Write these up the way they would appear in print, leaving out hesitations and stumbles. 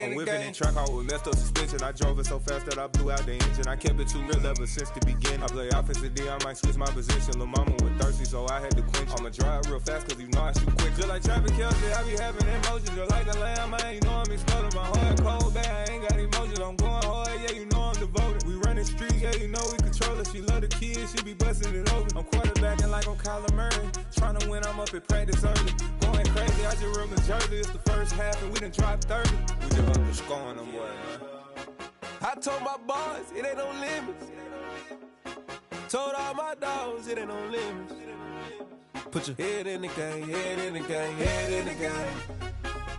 I'm whipping in track out with messed up suspension. I drove it so fast that I blew out the engine. I kept it too real ever since the beginning. I play offensive D, I might switch my position. Lil' mama was thirsty, so I had to quench. I'ma drive real fast, cause you know I shoot quick. Just like traffic Kelsey, I be having emotions. Just like a lamb, man, you know I'm exploding. My heart cold, bad, I ain't got emotions. I'm going hard, yeah, you know I'm devoted. We running streets, yeah, you know we control it. She love the kids, she be busting it over. I'm quarterbacking like I'm Kyler Murray. Trying to win, I'm up at practice early. Going crazy, I just run the jersey. It's the first half, and we done dropped 30. We just up the score on them. I told my boys, it ain't no limits. Told all my dogs, it ain't no limits. Put your head in the game, head in the game, head in the game.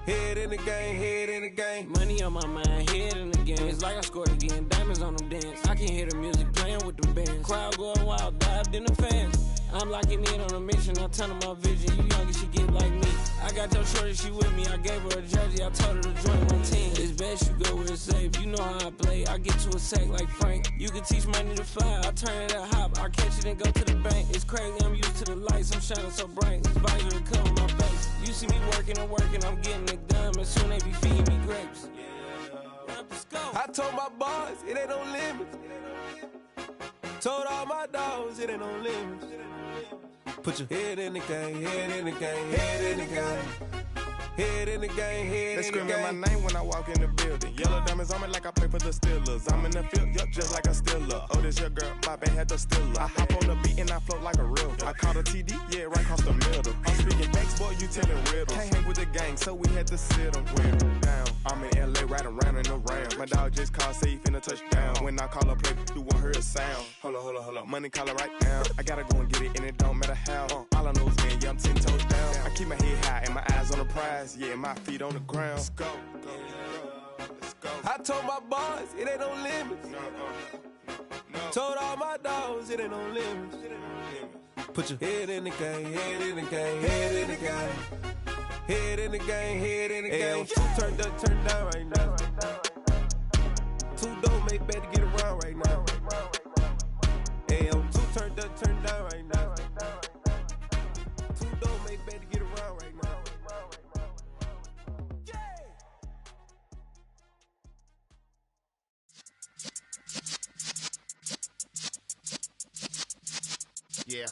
Head in the game, head in the game. Money on my mind, head in the game. It's like I scored again, diamonds on them dance. I can hear the music playing with them bands. Crowd going wild, dived in the fans. I'm locking in on a mission, I tell her my vision. You young and she get like me. I got your shorty, she with me. I gave her a jersey, I told her to join my team. It's best you go where it's safe. You know how I play. I get to a sack like Frank. You can teach money to fly. I turn it a hop. I catch it and go to the bank. It's crazy, I'm used to the lights. I'm shining so bright. This visor will cover my face. You see me working and working. I'm getting it done. And soon they be feeding me grapes. Let's go. I told my boys, it ain't no limits. Told all my dogs, it ain't no limits. Put your head in the game, head in the game, head in the game. Head in the game, head in the game. They screaming my name when I walk in the building. Yellow diamonds on me like I play for the Steelers. I'm in the field, yup, just like a Steeler. Oh, this your girl, my band had the Steeler. I hop on the beat and I float like a real. I caught a TD, yeah, right across the middle. I'm speaking next, boy, you telling riddles. Can't hang with the gang, so we had to sit them down. I'm in LA, riding around in the round. My dog just called, say he finna touchdown. When I call a play, you won't hear a sound. Hold up, money calling right now. I gotta go and get it, and it don't matter how. All I know is man, yeah, I'm 10 toes down. I keep my head high and my eyes on the prize. Yeah, my feet on the ground. Let's go. Let's go. I told my boys, it ain't no limits. No. Told all my dogs, it ain't no limits. Put your head in the game, head in the game, head in the game. Head in the game, head in the game. Two turned up, turned down right now. Two don't make better get around right now. Hey, I'm two turned up, turned down right now. Two don't make better get around right now. Yeah.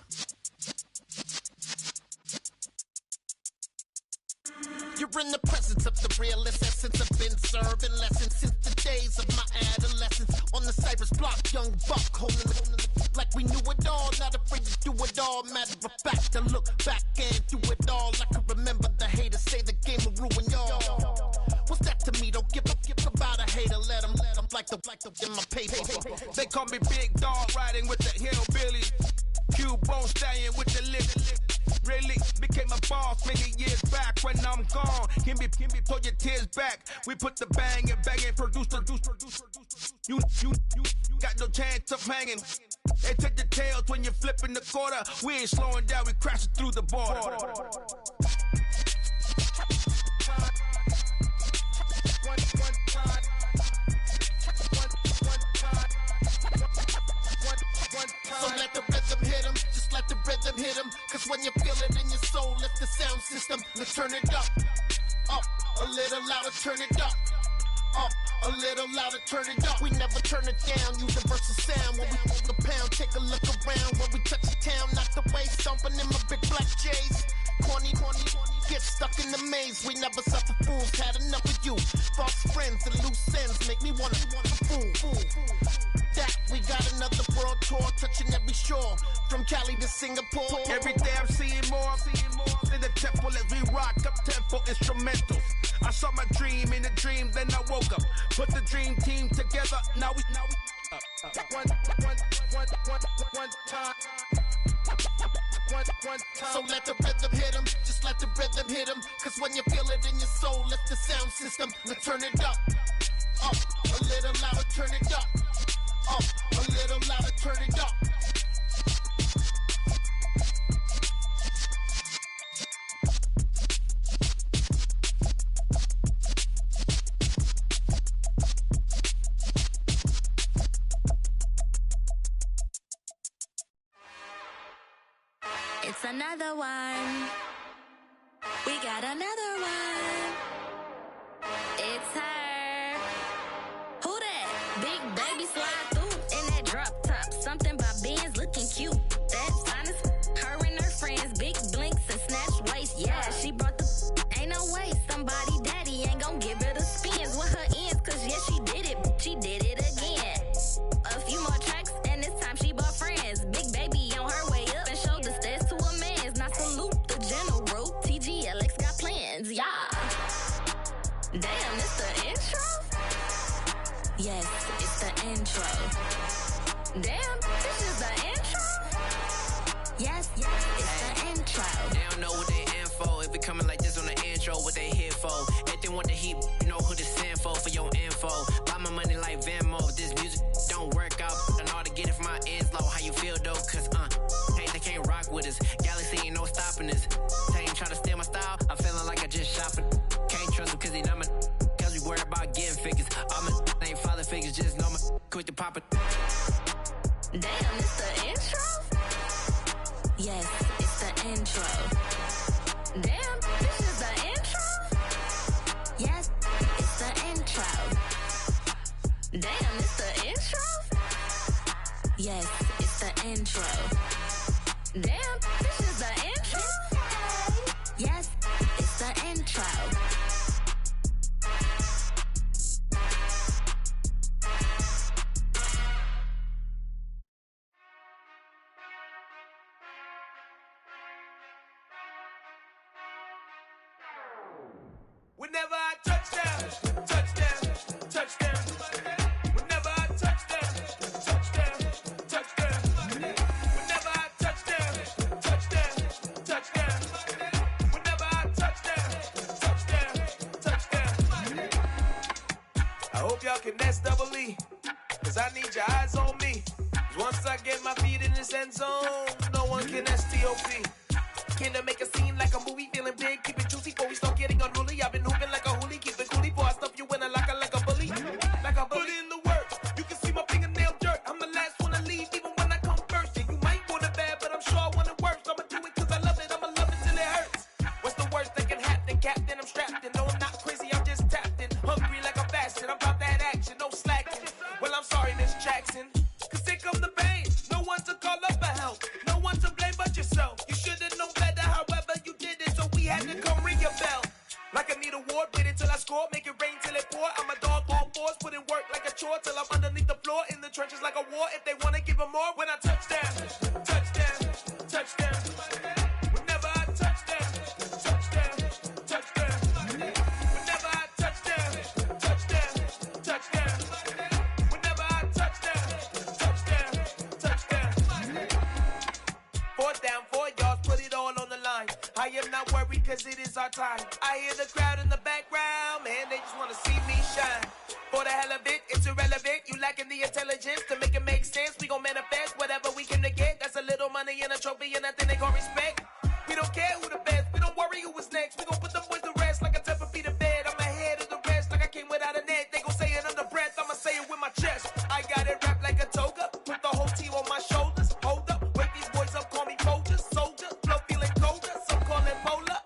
You're in the presence of the realest essence. I've been serving lessons since the days of my adolescence. On the Cypress block, young buck, holding it like we knew it all. Not afraid to do it all. Matter of fact, to look back and do it all. I can remember the haters say the game will ruin y'all. What's that to me? Don't give about a hater. Let them like the in my paper. They call me Big Dog, riding with the hillbilly. Q-Bone stallion with the lip. Really became a boss many years back. When I'm gone, can be pull your tears back. We put the bang and produce. You got no chance of hanging. They take the tails when you're flipping the quarter. We ain't slowing down, we crashing through the border. So let the rhythm hit him, just let the rhythm hit him. Cause when you feel it in your soul, lift the sound system. Let's turn it up, a little louder, turn it up, a little louder, turn it up. We never turn it down, universal sound. When we hold the pound, take a look around. When we touch the town, knock the way, stomping in my big black J's. Corny, get stuck in the maze. We never suffer fools, had enough of you. False friends and loose ends make me wanna fool. That we got another world tour, touching every shore, from Cali to Singapore. Every day I'm seeing more in the temple as we rock up tempo instrumentals. I saw my dream in a dream, then I woke up. Put the dream team together. Now we one time. So let the rhythm hit him, just let the rhythm hit him. Cause when you feel it in your soul, lift the sound system. Let's turn it up, a little louder, turn it up, a little louder, turn it up. It's another one. We got another one. It's her. Big baby slide through in that drop top. Something by Benz looking cute. That's honest. Her and her friends, big blinks and snatch waist. Yeah, she brought the ain't no way. Somebody daddy ain't gon' give her the spins with her ends. Cause yeah, she did it. She did it again. A few more tracks and this time she bought friends. Big baby on her way up and showed the stairs to a man's. Now salute the general. TGLX got plans. Yeah. Damn, it's the intro? Yes, it's the intro. Damn, this is the intro? Yes, it's the intro. They don't know what they in for. If it coming like this on the intro, what they here for? If they want the heat, you know who to send for your info. Buy my money like Venmo. If this music don't work out, I know how to get it from my ends low. How you feel though? Cause hey, they can't rock with us. Galaxy ain't no stopping this. They ain't try to steal my style. I'm feeling like I just shot for. Can't trust them cause they not my. Cause we worried about getting figures. All my ain't father figures, just know my quick to pop it. Damn, it's the intro? Yes, it's the intro. Damn, this is the intro? Yes, it's the intro. Damn, it's the intro? Yes, it's the intro. Damn, this is the intro? Yes, it's the intro. Whenever I touchdown, touchdown, touchdown. Whenever I touchdown, touchdown, touchdown. Whenever I touchdown, touchdown, touchdown. Whenever I touchdown, touchdown, touchdown. I hope y'all can SEE, cause I need your eyes on me. 'Cause once I get my feet in this end zone, no one can STOP. Can I make a scene like a movie, feeling big, keep it juicy before we start getting unruly. I've been hooping like a hoolie, keep it coolie before I stuff you in a locker like a bully. Like a bully. Put in the work, you can see my fingernail dirt. I'm the last one to leave, even when I come first. Yeah, you might want it bad, but I'm sure I want it worse. I'ma do it cause I love it, I'ma love it till it hurts. What's the worst that can happen, Captain? I'm strapped in, no I'm not crazy, I'm just tapped in. Hungry like I'm fasting, I'm about that action, no slacking. Well, I'm sorry, Miss Jackson, cause here come the pain. No one to call up for help, no one to blame but yourself. You should've known better, however you did it, so we had to come ring your bell. Like I need a award, wait until I score, make it rain till it pour. I'm a dog, all fours, put in work like a chore till I'm underneath the floor, in the trenches like a war. If they wanna give them more, when I touchdown, touchdown, touchdown. Whenever I touchdown, touchdown, touchdown. Whenever I touchdown, touchdown, touchdown. Whenever I touchdown, touchdown, touchdown. 4th down, 4 yards, put it all on the line. I am not worried cause it is our time. I hear the crowd in the background, man, they just wanna see me shine. For the hell of it, it's irrelevant. You lacking the intelligence to make it make sense. We gon' manifest whatever we came to get. That's a little money and a trophy and nothing they gon' respect. We don't care who the best, we don't worry who was next. We gon' put them boys to rest like a 10 feet of bed. I'm ahead of the rest like I came without a net. They gon' say it under breath, I'ma say it with my chest. I got it wrapped like a toga, put the whole team on my shoulders. Hold up, wake these boys up, call me Folgers. Soldier, flow feeling colder, some call it polar.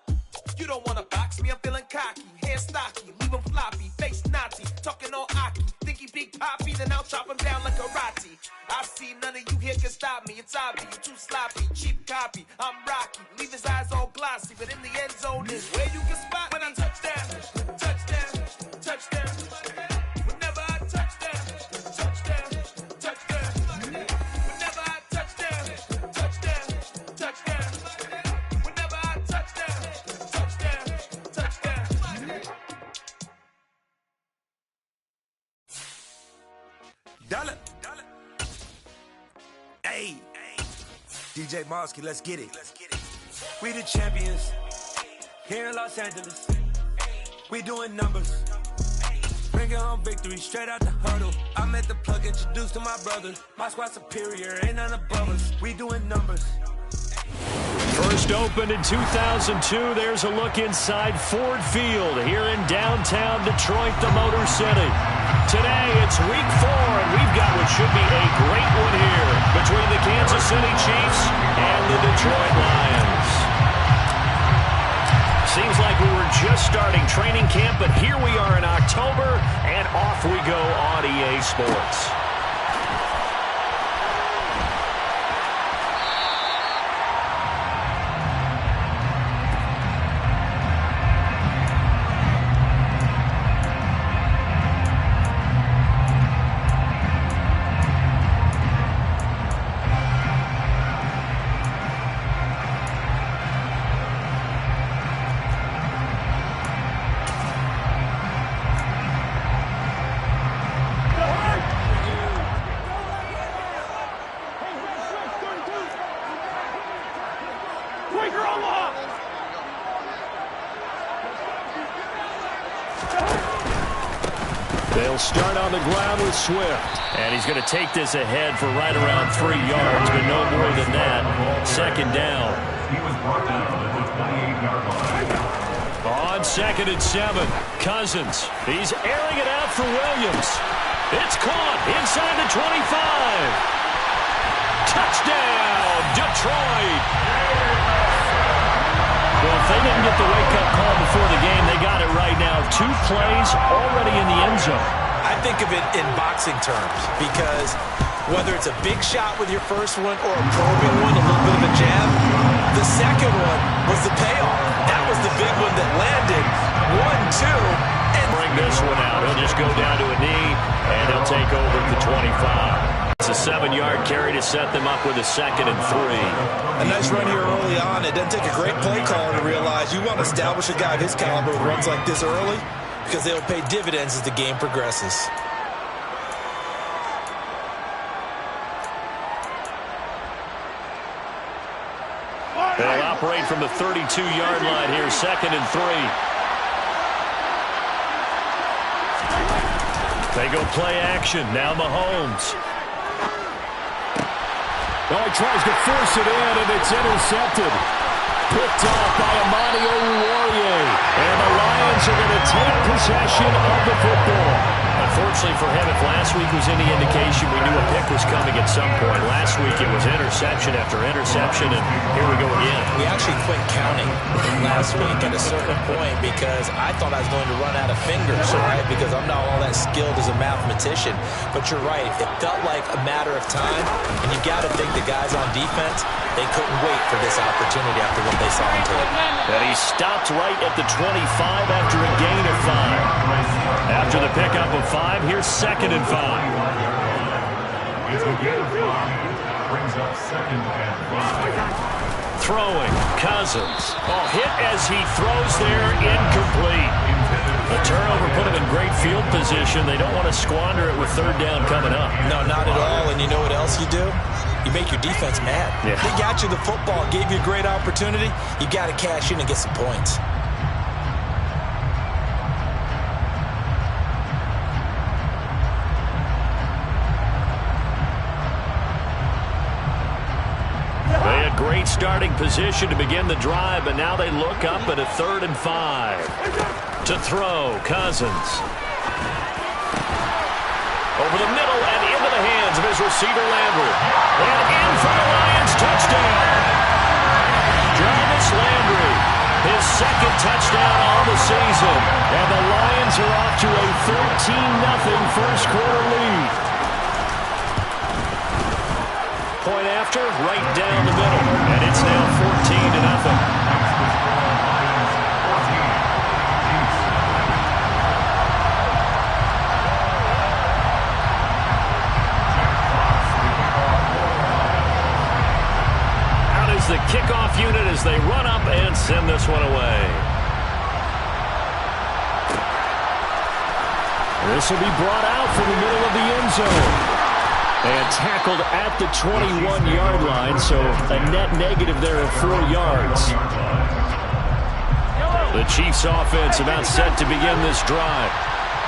You don't wanna box me, I'm feeling cocky. Hair stocky, leave him floppy, face Nazi, talking all aki. Think he big poppy, then I'll chop him down like karate. I see none of you here can stop me. It's obvious, you too sloppy, cheap copy. I'm Rocky, leave his eyes all glossy, but in the end zone is where you can spot when I touchdown, touchdown, touchdown. Whenever I touchdown, touchdown, touchdown. Whenever I touchdown, touchdown, touchdown. Whenever I touchdown, touchdown, touchdown. Dollar. Hey. DJ Mosky, let's get it. We the champions here in Los Angeles. We doing numbers. Bringing home victory straight out the huddle. I'm at the plug, introduced to my brothers. My squad superior, ain't none above us. We doing numbers. First opened in 2002, there's a look inside Ford Field here in downtown Detroit, the Motor City. Today, it's week 4, and we've got what should be a great one here between the Kansas City Chiefs and the Detroit Lions. Seems like we were just starting training camp, but here we are in October, and off we go on EA EA Sports. They'll start on the ground with Swift. And he's going to take this ahead for right around 3 yards, but no more than that. Second down. He was brought down at the 28-yard line. On 2nd and 7, Cousins. He's airing it out for Williams. It's caught inside the 25. Touchdown, Detroit. Well, if they didn't get the wake-up call before the game, they got it right now. 2 plays already in the end zone. I think of it in boxing terms because whether it's a big shot with your first one or a probing one, a little bit of a jab, the second one was the payoff. That was the big one that landed. 1-2. And bring this one out. He'll just go down to a knee, and he'll take over at the 25. It's a 7-yard carry to set them up with a 2nd and 3. A nice run here early on. It doesn't take a great play caller to realize you want to establish a guy of his caliber with runs like this early because they'll pay dividends as the game progresses. They'll operate from the 32-yard line here, 2nd and 3. They go play action. Now Mahomes. Oh, he tries to force it in, and it's intercepted. Picked off by Amani Oruwariye. And the Lions are going to take possession of the football. Unfortunately for him, if last week was any indication, we knew a pick was coming at some point. Last week it was interception after interception, and here we go again. We actually quit counting last week at a certain point because I thought I was going to run out of fingers, right? Because I'm not all that skilled as a mathematician. But you're right. It felt like a matter of time, and you got to think the guys on defense, they couldn't wait for this opportunity after what they saw on tape. And he stopped right at the 25 after a gain of 5. After the pickup of 5, here's 2nd and 5. It's a gain of 5. Brings up 2nd and 5. Throwing, Cousins. Oh, hit as he throws there, incomplete. The turnover put him in great field position. They don't want to squander it with 3rd down coming up. No, not at all. And you know what else you do? You make your defense mad. Yeah. They got you the football, gave you a great opportunity. You got to cash in and get some points. They had great starting position to begin the drive, but now they look up at a 3rd and 5. To throw, Cousins. Over the middle and into the hands of his receiver, Landry. And in for the Lions, touchdown. Jarvis Landry, his 2nd touchdown on the season. And the Lions are off to a 13-0 first quarter lead. Point after, right down the middle. And it's now 14-0. The kickoff unit as they run up and send this one away. This will be brought out from the middle of the end zone. And tackled at the 21-yard line, so a net negative there of 4 yards. The Chiefs offense about set to begin this drive.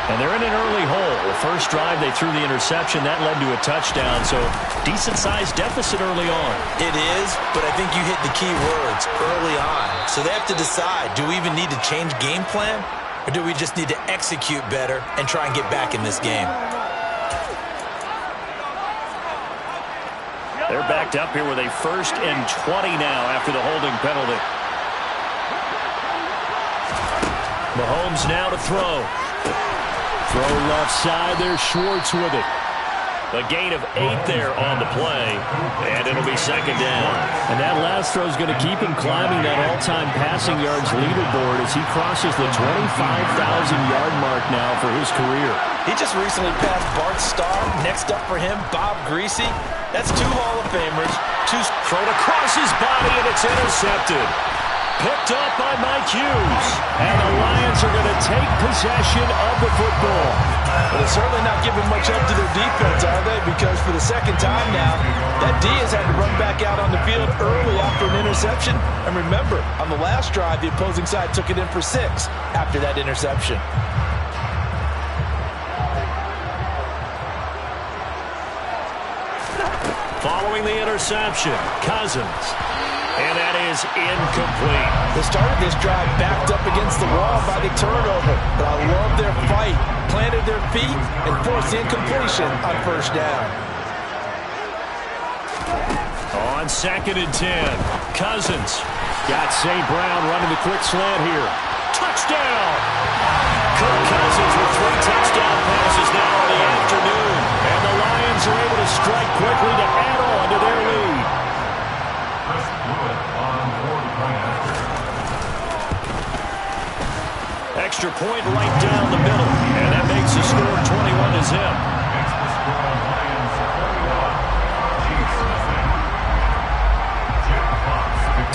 And they're in an early hole. The first drive, they threw the interception. That led to a touchdown, so decent-sized deficit early on. It is, but I think you hit the key words, early on. So they have to decide, do we even need to change game plan, or do we just need to execute better and try and get back in this game? They're backed up here with a 1st and 20 now after the holding penalty. Mahomes now to throw. Throw left side. There's Schwartz with it. A gain of 8 there on the play, and it'll be second down. And that last throw is going to keep him climbing that all-time passing yards leaderboard as he crosses the 25,000-yard mark now for his career. He just recently passed Bart Starr. Next up for him, Bob Greasy. That's 2 Hall of Famers. Thrown across his body, and it's intercepted. Picked up by Mike Hughes. And the Lions are going to take possession of the football. Well, they're certainly not giving much up to their defense, are they? Because for the second time now, that D has had to run back out on the field early after an interception. And remember, on the last drive, the opposing side took it in for 6 after that interception. Following the interception, Cousins. And that is incomplete. They started this drive backed up against the wall by the turnover. But I love their fight. Planted their feet and forced incompletion on first down. On 2nd and 10, Cousins. Got St. Brown running the quick slant here. Touchdown! Kirk Cousins with 3 touchdown passes now in the afternoon. And the Lions are able to strike quickly to add on to their lead. Extra point right down the middle, and that makes the score 21-0.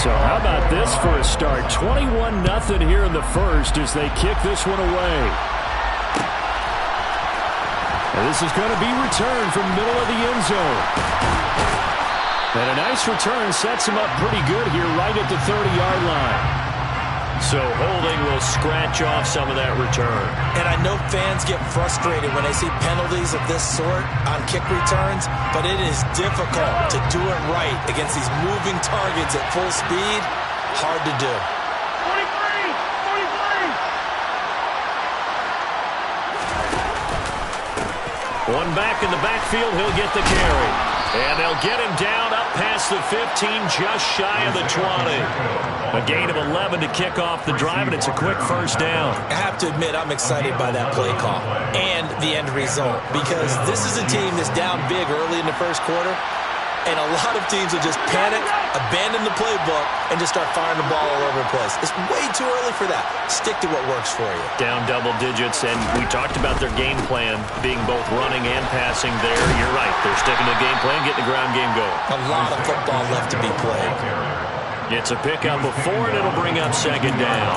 So how about this for a start? 21-0 here in the first as they kick this one away. And this is going to be returned from the middle of the end zone. And a nice return sets him up pretty good here right at the 30-yard line. So holding will scratch off some of that return. And I know fans get frustrated when they see penalties of this sort on kick returns, but it is difficult to do it right against these moving targets at full speed. Hard to do. 43. One back in the backfield, he'll get the carry. And they'll get him down up past the 15, just shy of the 20. A gain of 11 to kick off the drive, and it's a quick first down. I have to admit, I'm excited by that play call and the end result because this is a team that's down big early in the first quarter, and a lot of teams will just panic, abandon the playbook, and just start firing the ball all over the place. It's way too early for that. Stick to what works for you. Down double digits, and we talked about their game plan being both running and passing there. You're right. They're sticking to the game plan, getting the ground game going. A lot of football left to be played. It's a pickup of 4, and it'll bring up second down.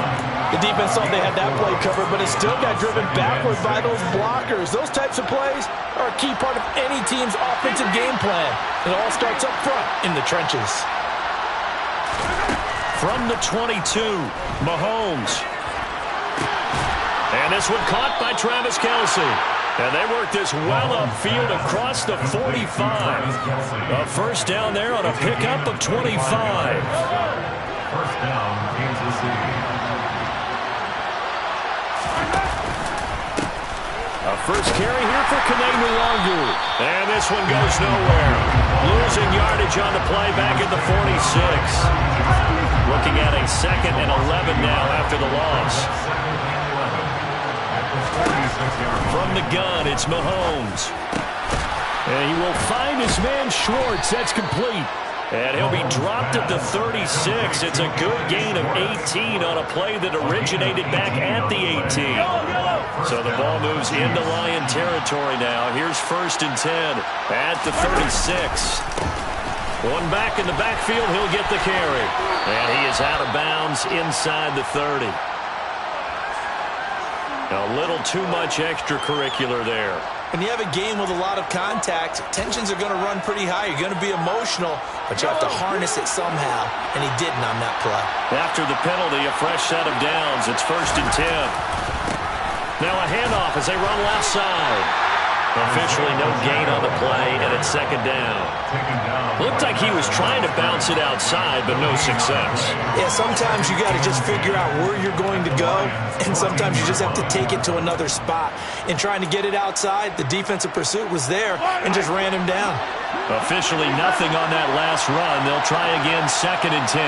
The defense thought they had that play covered, but it still got driven backward by those blockers. Those types of plays are a key part of any team's offensive game plan. It all starts up front in the trenches. From the 22, Mahomes. And this one caught by Travis Kelce. And they work this well upfield across the 45. A first down there on a pickup of 25. First down, Kansas City. A first carry here for Kene Nwangwu. And this one goes nowhere. Losing yardage on the play back at the 46. Looking at a 2nd and 11 now after the loss. From the gun, it's Mahomes. And he will find his man Schwartz. That's complete. And he'll be dropped at the 36. It's a good gain of 18 on a play that originated back at the 18. So the ball moves into Lion territory now. Here's 1st and 10 at the 36. One back in the backfield, he'll get the carry. And he is out of bounds inside the 30. A little too much extracurricular there. When you have a game with a lot of contact, tensions are going to run pretty high. You're going to be emotional, but you have to harness it somehow, and he didn't on that play. After the penalty, a fresh set of downs. It's 1st and 10. Now a handoff as they run left side. Officially no gain on the play, and it's 2nd down. Looked like he was trying to bounce it outside, but no success. Yeah, sometimes you got to just figure out where you're going to go, and sometimes you just have to take it to another spot. In trying to get it outside, the defensive pursuit was there and just ran him down. Officially nothing on that last run. They'll try again, 2nd and 10.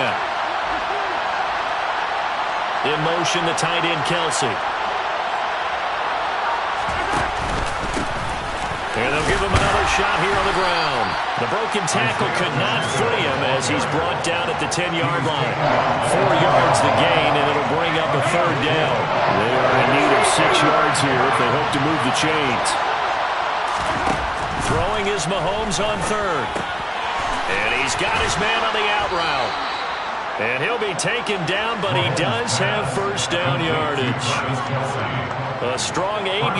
In motion, the tight end, Kelce. They'll give him another shot here on the ground. The broken tackle could not free him as he's brought down at the 10-yard line. 4 yards the gain, and it'll bring up a third down. They are in need of 6 yards here if they hope to move the chains. Throwing is Mahomes on third. And he's got his man on the out route. And he'll be taken down, but he does have first down yardage. A strong 8